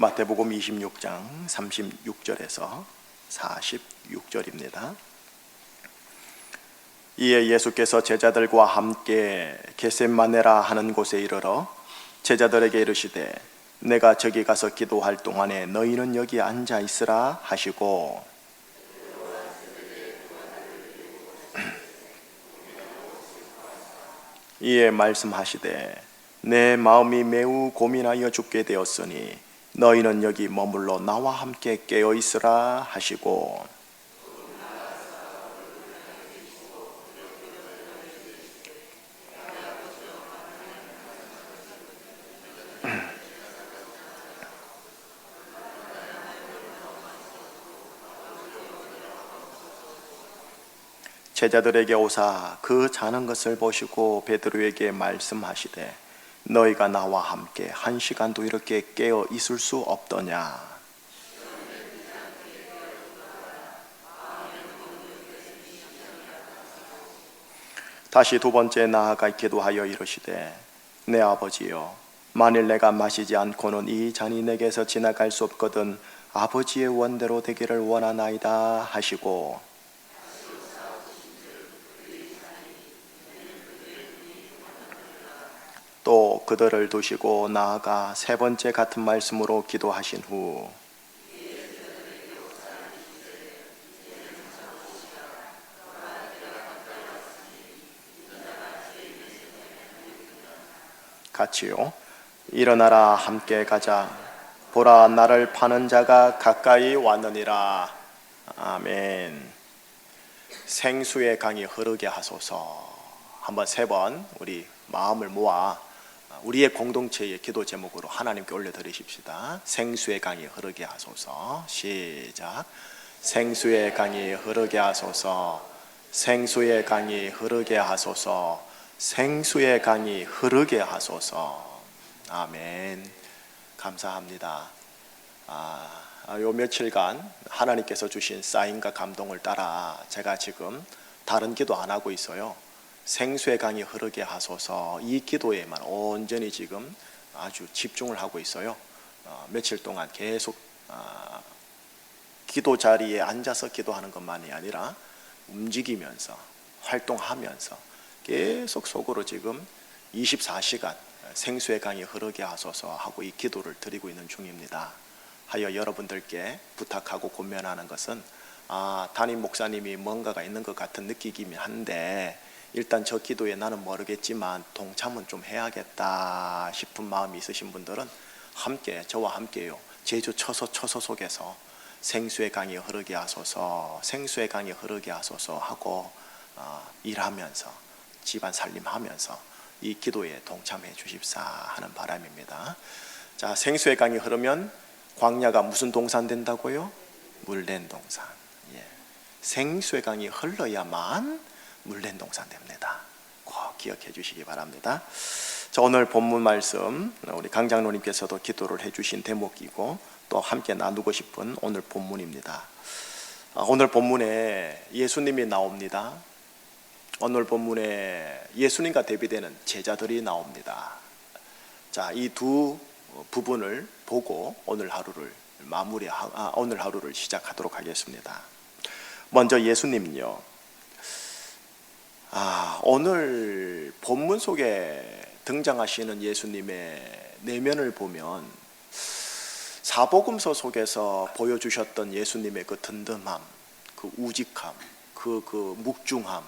마태복음 26장 36절에서 46절입니다. 이에 예수께서 제자들과 함께 겟셋마네라 하는 곳에 이르러 제자들에게 이르시되 내가 저기 가서 기도할 동안에 너희는 여기 앉아 있으라 하시고 이에 말씀하시되 내 마음이 매우 고민하여 죽게 되었으니 너희는 여기 머물러 나와 함께 깨어 있으라 하시고 제자들에게 오사 그 자는 것을 보시고 베드로에게 말씀하시되 너희가 나와 함께 1시간도 이렇게 깨어 있을 수 없더냐. 다시 두 번째 나아가 기도하여 이르시되 내 아버지여 만일 내가 마시지 않고는 이 잔이 내게서 지나갈 수 없거든 아버지의 원대로 되기를 원하나이다 하시고 또 그들을 두시고 나아가 세 번째 같은 말씀으로 기도하신 후 같이요. 일어나라 함께 가자. 보라 나를 파는 자가 가까이 왔느니라. 아멘. 생수의 강이 흐르게 하소서. 한번 세 번 우리 마음을 모아 우리의 공동체의 기도 제목으로 하나님께 올려드리십시다. 생수의 강이 흐르게 하소서. 시작. 생수의 강이 흐르게 하소서. 생수의 강이 흐르게 하소서. 생수의 강이 흐르게 하소서. 아멘. 감사합니다. 요 며칠간 하나님께서 주신 사인과 감동을 따라 제가 지금 다른 기도 안 하고 있어요. 생수의 강이 흐르게 하소서. 이 기도에만 온전히 지금 아주 집중을 하고 있어요. 며칠 동안 계속 기도 자리에 앉아서 기도하는 것만이 아니라 움직이면서 활동하면서 계속 속으로 지금 24시간 생수의 강이 흐르게 하소서 하고 이 기도를 드리고 있는 중입니다. 하여 여러분들께 부탁하고 권면하는 것은 담임 목사님이 뭔가가 있는 것 같은 느끼긴 한데 일단 저 기도에 나는 모르겠지만 동참은 좀 해야겠다 싶은 마음이 있으신 분들은 함께 저와 함께요. 제주 처소 속에서 생수의 강이 흐르게 하소서, 생수의 강이 흐르게 하소서 하고 일하면서 집안 살림하면서 이 기도에 동참해 주십사 하는 바람입니다. 자, 생수의 강이 흐르면 광야가 무슨 동산 된다고요? 물된 동산. 예. 생수의 강이 흘러야만 물된 동산 됩니다. 꼭 기억해 주시기 바랍니다. 자, 오늘 본문 말씀 우리 강 장로님께서도 기도를 해주신 대목이고 또 함께 나누고 싶은 오늘 본문입니다. 오늘 본문에 예수님이 나옵니다. 오늘 본문에 예수님과 대비되는 제자들이 나옵니다. 자, 이 두 부분을 보고 오늘 하루를 오늘 하루를 시작하도록 하겠습니다. 먼저 예수님요. 오늘 본문 속에 등장하시는 예수님의 내면을 보면 사복음서 속에서 보여주셨던 예수님의 그 든든함, 그 우직함, 그 묵중함,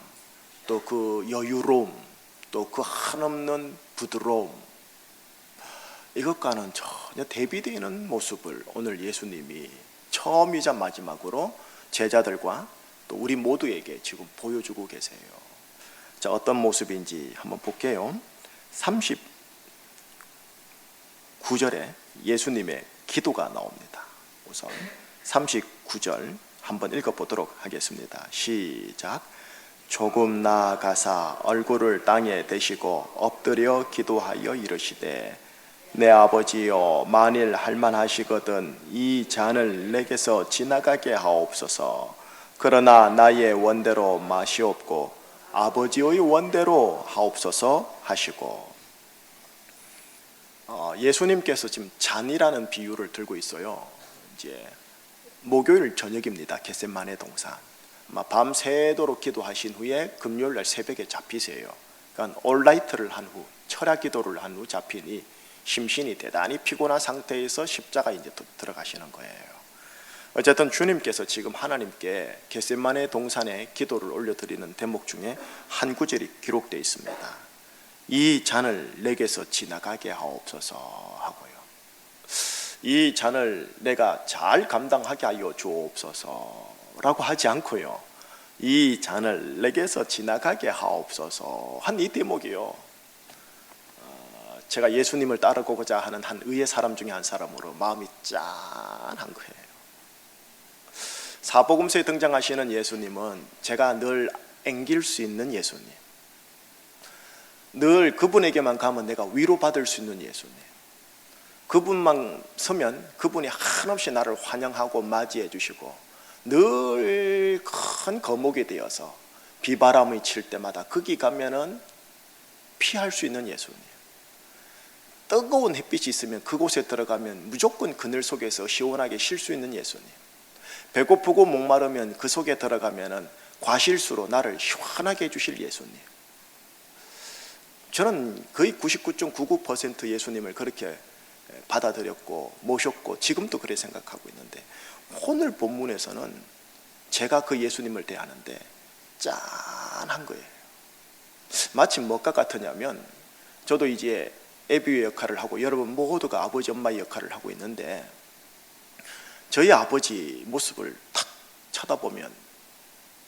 또 그 여유로움, 또 그 한없는 부드러움, 이것과는 전혀 대비되는 모습을 오늘 예수님이 처음이자 마지막으로 제자들과 또 우리 모두에게 지금 보여주고 계세요. 자, 어떤 모습인지 한번 볼게요. 39절에 예수님의 기도가 나옵니다. 우선 39절 한번 읽어보도록 하겠습니다. 시작. 조금 나아가사 얼굴을 땅에 대시고 엎드려 기도하여 이르시되 내 아버지여 만일 할만하시거든 이 잔을 내게서 지나가게 하옵소서. 그러나 나의 원대로 마시옵고 아버지의 원대로 하옵소서 하시고 예수님께서 지금 잔이라는 비유를 들고 있어요. 이제 목요일 저녁입니다. 겟세마네 동산. 아마 밤새도록 기도하신 후에 금요일 날 새벽에 잡히세요. 그러니까 올라이트를 한 후, 철야 기도를 한 후 잡히니 심신이 대단히 피곤한 상태에서 십자가에 이제 들어가시는 거예요. 어쨌든 주님께서 지금 하나님께 겟세마네 동산에 기도를 올려드리는 대목 중에 한 구절이 기록되어 있습니다. 이 잔을 내게서 지나가게 하옵소서 하고요. 이 잔을 내가 잘 감당하게 하여 주옵소서라고 하지 않고요. 이 잔을 내게서 지나가게 하옵소서 한 이 대목이요. 제가 예수님을 따르고자 하는 한 의의 사람 중에 한 사람으로 마음이 짠한 거예요. 사복음서에 등장하시는 예수님은 제가 늘 앵길 수 있는 예수님, 늘 그분에게만 가면 내가 위로받을 수 있는 예수님, 그분만 서면 그분이 한없이 나를 환영하고 맞이해 주시고 늘 큰 거목이 되어서 비바람이 칠 때마다 거기 가면은 피할 수 있는 예수님, 뜨거운 햇빛이 있으면 그곳에 들어가면 무조건 그늘 속에서 시원하게 쉴 수 있는 예수님, 배고프고 목마르면 그 속에 들어가면은 과실수로 나를 시원하게 해주실 예수님. 저는 거의 99.99% 예수님을 그렇게 받아들였고 모셨고 지금도 그렇게 생각하고 있는데, 오늘 본문에서는 제가 그 예수님을 대하는데 짠한 거예요. 마치 뭐가 같으냐면, 저도 이제 애비의 역할을 하고 여러분 모두가 아버지 엄마의 역할을 하고 있는데, 저희 아버지 모습을 탁 쳐다보면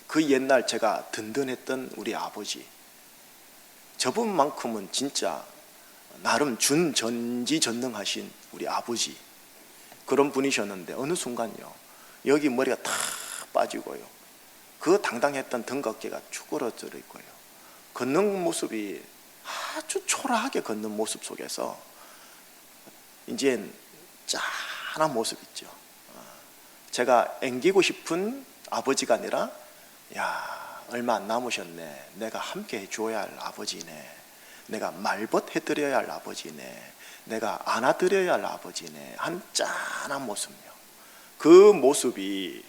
그 옛날 제가 든든했던 우리 아버지, 저분만큼은 진짜 나름 전지전능하신 우리 아버지, 그런 분이셨는데 어느 순간요 여기 머리가 탁 빠지고요, 그 당당했던 등각계가 쭈그러져 있고요, 걷는 모습이 아주 초라하게 걷는 모습 속에서 이젠 짠한 모습 있죠. 제가 앵기고 싶은 아버지가 아니라, 야 얼마 안 남으셨네, 내가 함께 해줘야 할 아버지네, 내가 말벗 해드려야 할 아버지네, 내가 안아드려야 할 아버지네 한 짠한 모습이요. 그 모습이,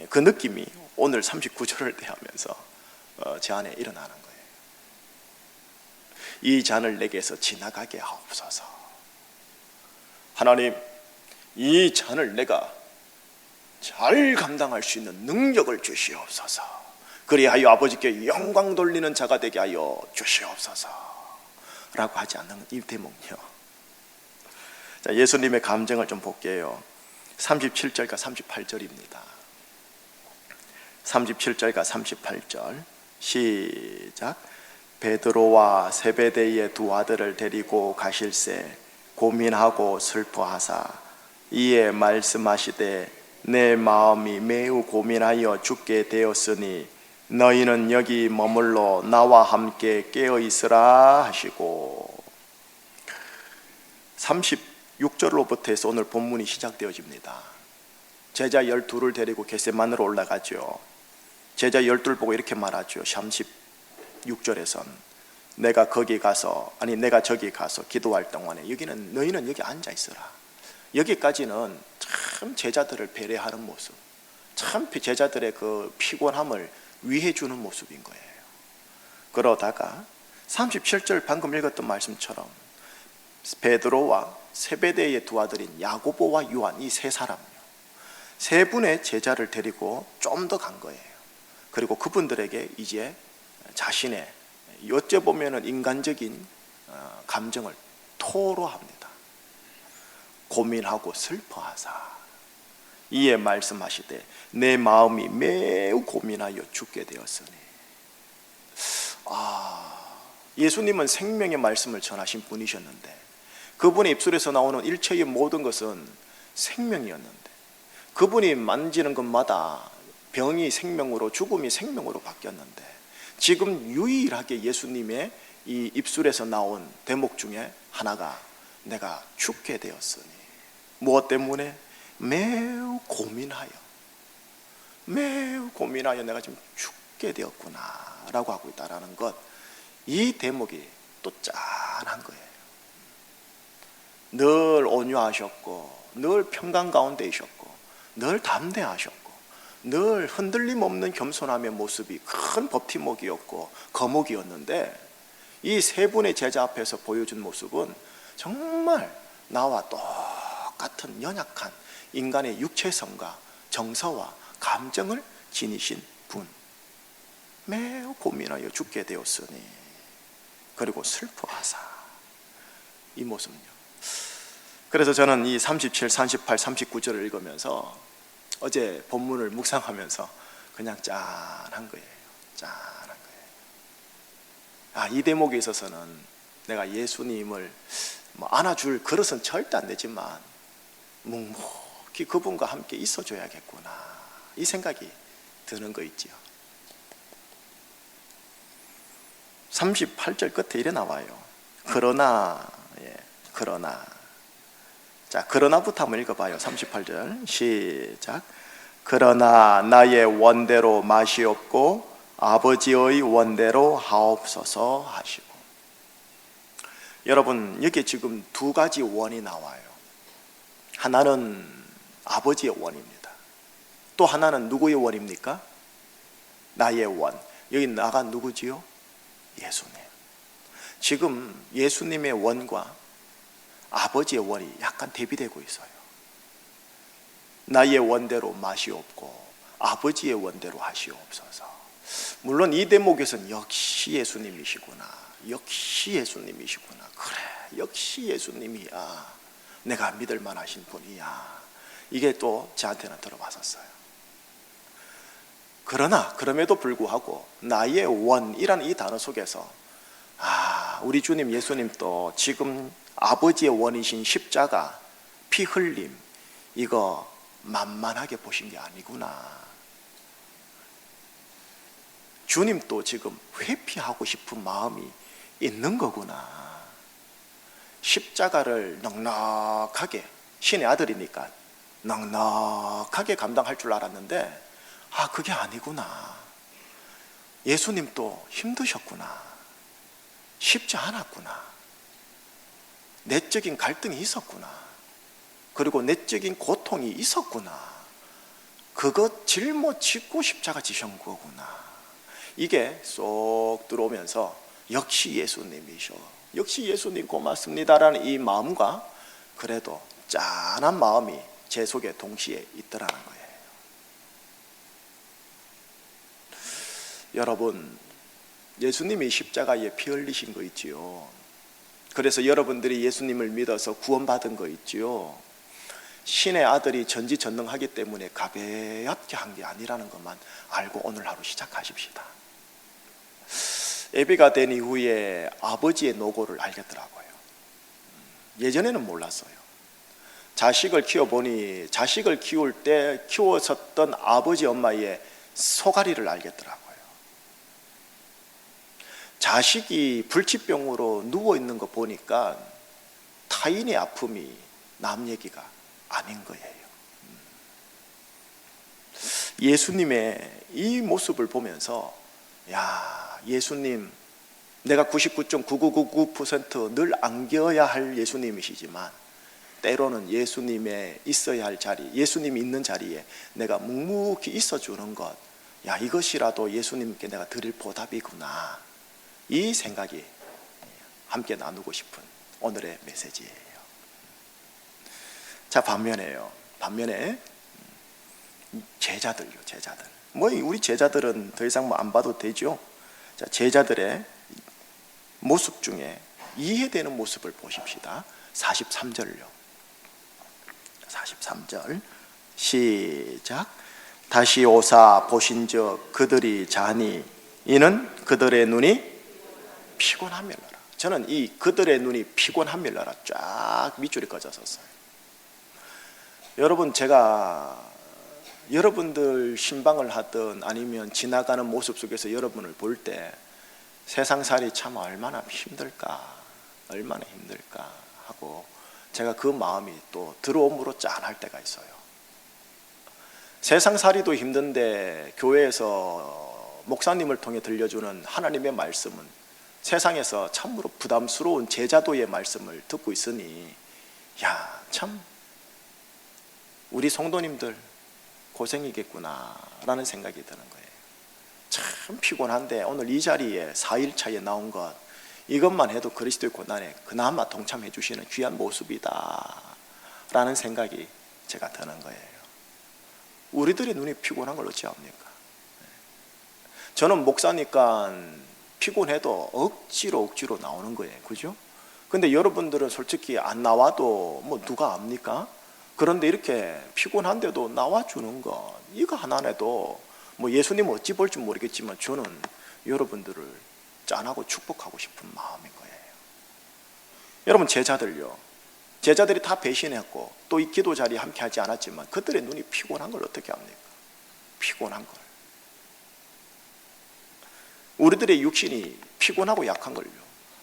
그 느낌이 오늘 39절을 대하면서 제 안에 일어나는 거예요. 이 잔을 내게서 지나가게 하옵소서. 하나님, 이 잔을 내가 잘 감당할 수 있는 능력을 주시옵소서. 그리하여 아버지께 영광 돌리는 자가 되게 하여 주시옵소서 라고 하지 않는 이 대목이요. 자, 예수님의 감정을 좀 볼게요. 37절과 38절입니다. 37절과 38절 시작. 베드로와 세베대의 두 아들을 데리고 가실새 고민하고 슬퍼하사 이에 말씀하시되 내 마음이 매우 고민하여 죽게 되었으니 너희는 여기 머물러 나와 함께 깨어 있으라 하시고, 36절로부터 해서 오늘 본문이 시작되어집니다. 제자 12를 데리고 겟세마네로 올라가죠. 제자 12를 보고 이렇게 말하죠. 36절에선 내가 저기 가서 기도할 동안에 너희는 여기 앉아 있어라. 여기까지는 참 제자들을 배려하는 모습, 참 제자들의 그 피곤함을 위해 주는 모습인 거예요. 그러다가 37절 방금 읽었던 말씀처럼 베드로와 세베대의 두 아들인 야고보와 요한, 이 세 사람요, 세 분의 제자를 데리고 좀 더 간 거예요. 그리고 그분들에게 이제 자신의 어찌 보면은 인간적인 감정을 토로합니다. 고민하고 슬퍼하사 이에 말씀하시되 내 마음이 매우 고민하여 죽게 되었으니. 예수님은 생명의 말씀을 전하신 분이셨는데 그분의 입술에서 나오는 일체의 모든 것은 생명이었는데, 그분이 만지는 것마다 병이 생명으로, 죽음이 생명으로 바뀌었는데, 지금 유일하게 예수님의 이 입술에서 나온 대목 중에 하나가 내가 죽게 되었으니. 무엇 때문에? 매우 고민하여 내가 지금 죽게 되었구나 라고 하고 있다는 것, 이 대목이 또 짠한 거예요. 늘 온유하셨고 늘 평강 가운데 있었고 늘 담대하셨고 늘 흔들림 없는 겸손함의 모습이 큰 버팀목이었고 거목이었는데 이 세 분의 제자 앞에서 보여준 모습은 정말 나와 똑같은 연약한 인간의 육체성과 정서와 감정을 지니신 분, 매우 고민하여 죽게 되었으니 그리고 슬퍼하사, 이 모습은요. 그래서 저는 이 37, 38, 39절을 읽으면서 어제 본문을 묵상하면서 그냥 짠한 거예요. 짠한 거예요. 이 대목에 있어서는 내가 예수님을 안아줄 그릇은 절대 안 되지만 묵묵히 그분과 함께 있어줘야겠구나, 이 생각이 드는 거 있지요. 38절 끝에 이래 나와요. 그러나, 그러나. 자, 그러나부터 한번 읽어봐요. 38절 시작. 그러나 나의 원대로 마시옵고 아버지의 원대로 하옵소서 하시고. 여러분, 여기 지금 두 가지 원이 나와요. 하나는 아버지의 원입니다. 또 하나는 누구의 원입니까? 나의 원. 여기 나가 누구지요? 예수님. 지금 예수님의 원과 아버지의 원이 약간 대비되고 있어요. 나의 원대로 마시옵고 아버지의 원대로 하시옵소서. 물론 이 대목에서는 역시 예수님이시구나, 역시 예수님이시구나, 그래 역시 예수님이야, 내가 믿을 만하신 분이야, 이게 또 저한테는 들어왔었어요. 그러나 그럼에도 불구하고 나의 원이라는 이 단어 속에서 우리 주님 예수님 또 지금 아버지의 원이신 십자가 피 흘림, 이거 만만하게 보신 게 아니구나. 주님도 지금 회피하고 싶은 마음이 있는 거구나. 십자가를 넉넉하게, 신의 아들이니까 넉넉하게 감당할 줄 알았는데 그게 아니구나. 예수님도 힘드셨구나. 쉽지 않았구나. 내적인 갈등이 있었구나. 그리고 내적인 고통이 있었구나. 그것 짊어지고 십자가 지신 거구나. 이게 쏙 들어오면서 역시 예수님이셔, 역시 예수님 고맙습니다라는 이 마음과 그래도 짠한 마음이 제 속에 동시에 있더라는 거예요. 여러분, 예수님이 십자가에 피 흘리신 거 있지요. 그래서 여러분들이 예수님을 믿어서 구원받은 거 있지요. 신의 아들이 전지전능하기 때문에 가볍게 한 게 아니라는 것만 알고 오늘 하루 시작하십시다. 예비가 된 이후에 아버지의 노고를 알겠더라고요. 예전에는 몰랐어요. 자식을 키워보니 자식을 키울 때 키웠었던 아버지 엄마의 소가리를 알겠더라고요. 자식이 불치병으로 누워있는 거 보니까 타인의 아픔이 남 얘기가 아닌 거예요. 예수님의 이 모습을 보면서 예수님, 내가 99.9999% 늘 안겨야 할 예수님이시지만 때로는 예수님의 있어야 할 자리, 예수님이 있는 자리에 내가 묵묵히 있어주는 것, 이것이라도 예수님께 내가 드릴 보답이구나, 이 생각이 함께 나누고 싶은 오늘의 메시지예요. 자, 반면에 제자들. 우리 제자들은 더 이상 안 봐도 되죠. 자, 제자들의 모습 중에 이해되는 모습을 보십시다. 43절요. 43절 시작. 다시 오사 보신즉 그들이 자니 이는 그들의 눈이 피곤함일러라. 저는 이 그들의 눈이 피곤함일러라 쫙 밑줄이 꺼졌었어요. 여러분, 제가 여러분들 신방을 하든 아니면 지나가는 모습 속에서 여러분을 볼 때 세상살이 참 얼마나 힘들까 하고 제가 그 마음이 또 들어옴으로 짠할 때가 있어요. 세상살이도 힘든데 교회에서 목사님을 통해 들려주는 하나님의 말씀은 세상에서 참으로 부담스러운 제자도의 말씀을 듣고 있으니 야, 참 우리 성도님들 고생이겠구나라는 생각이 드는 거예요. 참 피곤한데 오늘 이 자리에 4일차에 나온 것, 이것만 해도 그리스도의 고난에 그나마 동참해 주시는 귀한 모습이다 라는 생각이 제가 드는 거예요. 우리들의 눈이 피곤한 걸 어찌합니까? 저는 목사니까 피곤해도 억지로 나오는 거예요. 그죠? 근데 여러분들은 솔직히 안 나와도 뭐 누가 압니까? 그런데 이렇게 피곤한데도 나와주는 것, 이거 하나라도 뭐 예수님 어찌 볼지 모르겠지만 저는 여러분들을 짠하고 축복하고 싶은 마음인 거예요. 여러분, 제자들이 다 배신했고 또 이 기도 자리에 함께 하지 않았지만 그들의 눈이 피곤한 걸 어떻게 합니까? 피곤한 걸. 우리들의 육신이 피곤하고 약한 걸요.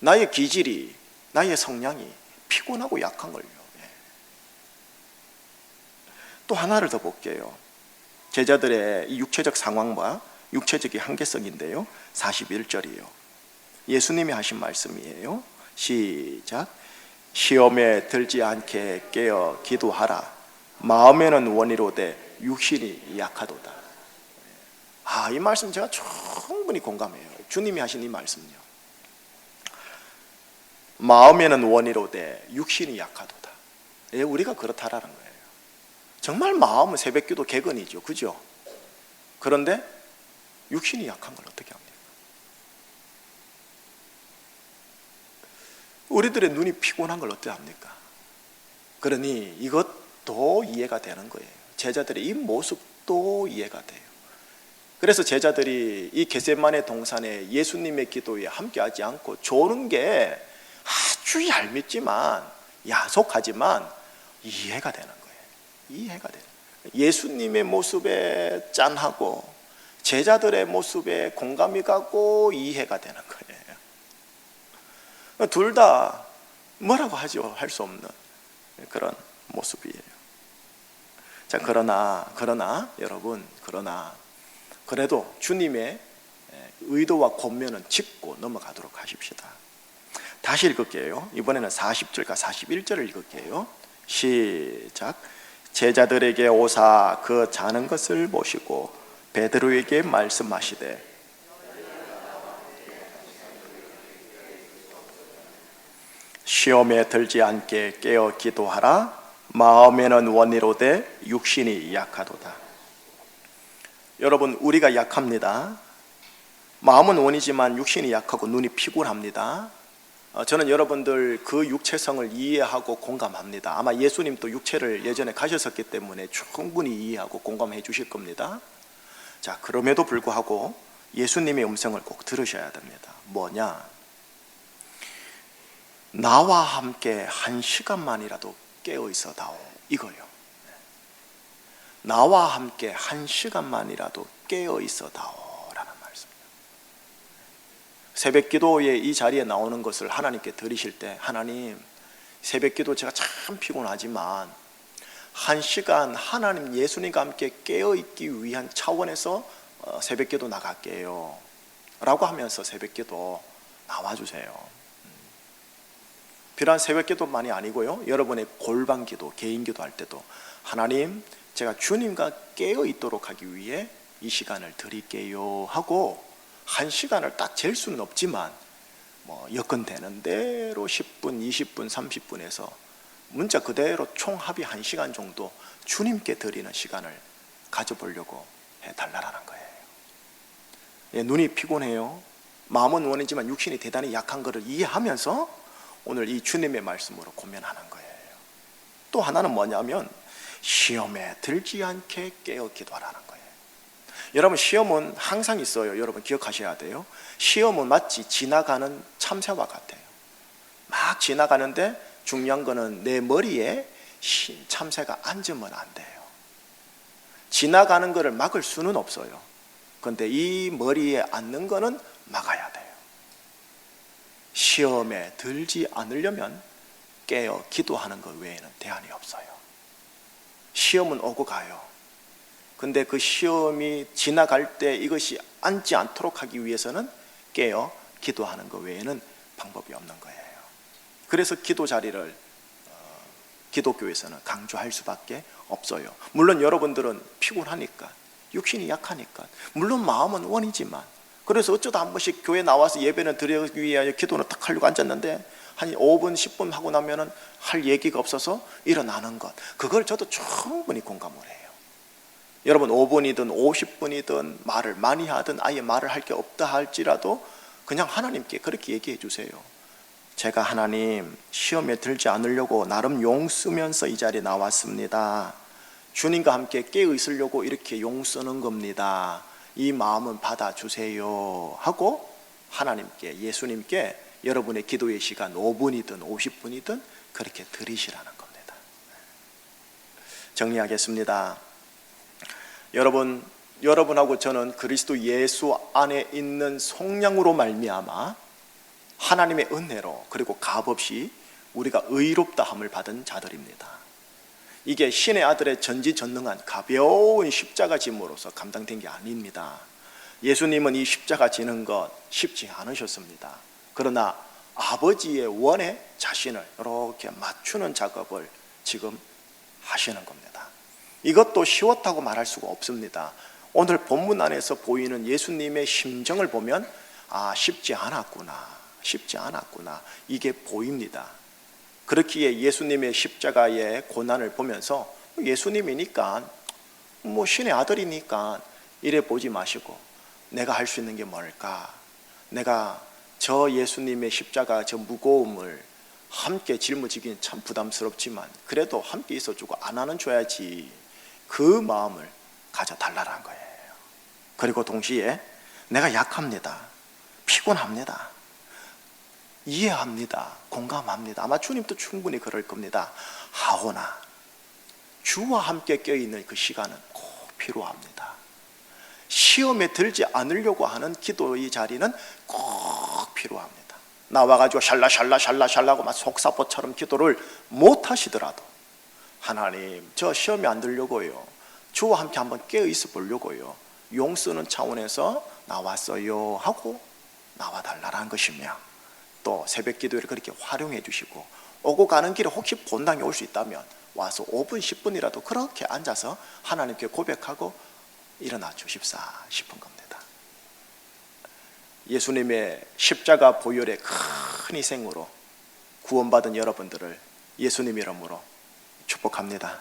나의 기질이, 나의 성향이 피곤하고 약한 걸요. 또 하나를 더 볼게요. 제자들의 이 육체적 상황과 육체적인 한계성인데요, 41절이에요. 예수님이 하신 말씀이에요. 시작. 시험에 들지 않게 깨어 기도하라. 마음에는 원이로되 육신이 약하도다. 이 말씀 제가 충분히 공감해요. 주님이 하신 이 말씀요. 마음에는 원이로되 육신이 약하도다. 우리가 그렇다라는 거예요. 정말 마음은 새벽기도 객언이죠. 그죠? 그런데 육신이 약한 걸 어떻게 합니까? 우리들의 눈이 피곤한 걸 어떻게 합니까? 그러니 이것도 이해가 되는 거예요. 제자들의 이 모습도 이해가 돼요. 그래서 제자들이 이 겟세마네 동산에 예수님의 기도에 함께하지 않고 조는 게 아주 얄밉지만, 야속하지만 이해가 되는 거예요. 이해가 돼요. 예수님의 모습에 짠하고 제자들의 모습에 공감이 가고 이해가 되는 거예요. 둘 다 뭐라고 하죠? 할 수 없는 그런 모습이에요. 자, 그러나 여러분, 그래도 주님의 의도와 권면은 짚고 넘어가도록 하십시다. 다시 읽을게요. 이번에는 40절과 41절을 읽을게요. 시작. 제자들에게 오사 그 자는 것을 보시고 베드로에게 말씀하시되 시험에 들지 않게 깨어 기도하라. 마음에는 원이로되 육신이 약하도다. 여러분, 우리가 약합니다. 마음은 원이지만 육신이 약하고 눈이 피곤합니다. 저는 여러분들 그 육체성을 이해하고 공감합니다. 아마 예수님도 육체를 예전에 가셨었기 때문에 충분히 이해하고 공감해 주실 겁니다. 자, 그럼에도 불구하고 예수님의 음성을 꼭 들으셔야 됩니다. 뭐냐? 나와 함께 1시간만이라도 깨어 있어다오, 이거요. 나와 함께 1시간만이라도 깨어 있어다오라는 말씀입니다. 새벽기도에 이 자리에 나오는 것을 하나님께 드리실 때, 하나님, 새벽기도 제가 참 피곤하지만 1시간 하나님 예수님과 함께 깨어 있기 위한 차원에서 새벽기도 나갈게요 라고 하면서 새벽기도 나와주세요. 비단 새벽기도만이 아니고요, 여러분의 골방기도, 개인기도 할 때도 하나님, 제가 주님과 깨어 있도록 하기 위해 이 시간을 드릴게요 하고 1시간을 딱 잴 수는 없지만 여건 되는 대로 10분, 20분, 30분에서 문자 그대로 총 합이 1시간 정도 주님께 드리는 시간을 가져보려고 해달라는 거예요. 눈이 피곤해요. 마음은 원이지만 육신이 대단히 약한 것을 이해하면서 오늘 이 주님의 말씀으로 고면하는 거예요. 또 하나는 뭐냐면 시험에 들지 않게 깨어 기도하라는 거예요. 여러분, 시험은 항상 있어요. 여러분 기억하셔야 돼요. 시험은 마치 지나가는 참새와 같아요. 막 지나가는데 중요한 거는 내 머리에 참새가 앉으면 안 돼요. 지나가는 거를 막을 수는 없어요. 그런데 이 머리에 앉는 거는 막아야 돼요. 시험에 들지 않으려면 깨어 기도하는 것 외에는 대안이 없어요. 시험은 오고 가요. 근데 그 시험이 지나갈 때 이것이 앉지 않도록 하기 위해서는 깨어 기도하는 것 외에는 방법이 없는 거예요. 그래서 기도 자리를 기독교에서는 강조할 수밖에 없어요. 물론 여러분들은 피곤하니까, 육신이 약하니까, 물론 마음은 원이지만, 그래서 어쩌다 한 번씩 교회 나와서 예배는 드리기 위하여 기도는 딱 하려고 앉았는데 한 5분 10분 하고 나면은 할 얘기가 없어서 일어나는 것, 그걸 저도 충분히 공감을 해요. 여러분 5분이든 50분이든 말을 많이 하든 아예 말을 할 게 없다 할지라도 그냥 하나님께 그렇게 얘기해 주세요. 제가 하나님 시험에 들지 않으려고 나름 용 쓰면서 이 자리에 나왔습니다. 주님과 함께 깨어 있으려고 이렇게 용 쓰는 겁니다. 이 마음은 받아주세요 하고 하나님께, 예수님께 여러분의 기도의 시간 5분이든 50분이든 그렇게 드리시라는 겁니다. 정리하겠습니다. 여러분하고 저는 그리스도 예수 안에 있는 속량으로 말미암아 하나님의 은혜로 그리고 값없이 우리가 의롭다함을 받은 자들입니다. 이게 신의 아들의 전지전능한 가벼운 십자가 짐으로써 감당된 게 아닙니다. 예수님은 이 십자가 지는 것 쉽지 않으셨습니다. 그러나 아버지의 원에 자신을 이렇게 맞추는 작업을 지금 하시는 겁니다. 이것도 쉬웠다고 말할 수가 없습니다. 오늘 본문 안에서 보이는 예수님의 심정을 보면 쉽지 않았구나 이게 보입니다. 그렇기에 예수님의 십자가의 고난을 보면서 예수님이니까 신의 아들이니까 이래 보지 마시고 내가 할 수 있는 게 뭘까? 내가 저 예수님의 십자가 저 무거움을 함께 짊어지기는 참 부담스럽지만 그래도 함께 있어주고 안 하는 줘야지, 그 마음을 가져달라는 거예요. 그리고 동시에 내가 약합니다, 피곤합니다, 이해합니다, 공감합니다. 아마 주님도 충분히 그럴 겁니다. 하오나 주와 함께 껴있는 그 시간은 꼭 필요합니다. 시험에 들지 않으려고 하는 기도의 자리는 꼭 필요합니다. 나와가지고 샬라하고 막 속사포처럼 기도를 못 하시더라도 하나님 저 시험에 안 들려고요, 주와 함께 한번 깨어있어 보려고요, 용 쓰는 차원에서 나왔어요 하고 나와달라는 것이며, 또 새벽 기도를 그렇게 활용해 주시고 오고 가는 길에 혹시 본당에 올 수 있다면 와서 5분 10분이라도 그렇게 앉아서 하나님께 고백하고 일어나 주십사 싶은 겁니다. 예수님의 십자가 보혈의 큰 희생으로 구원받은 여러분들을 예수님 이름으로 축복합니다.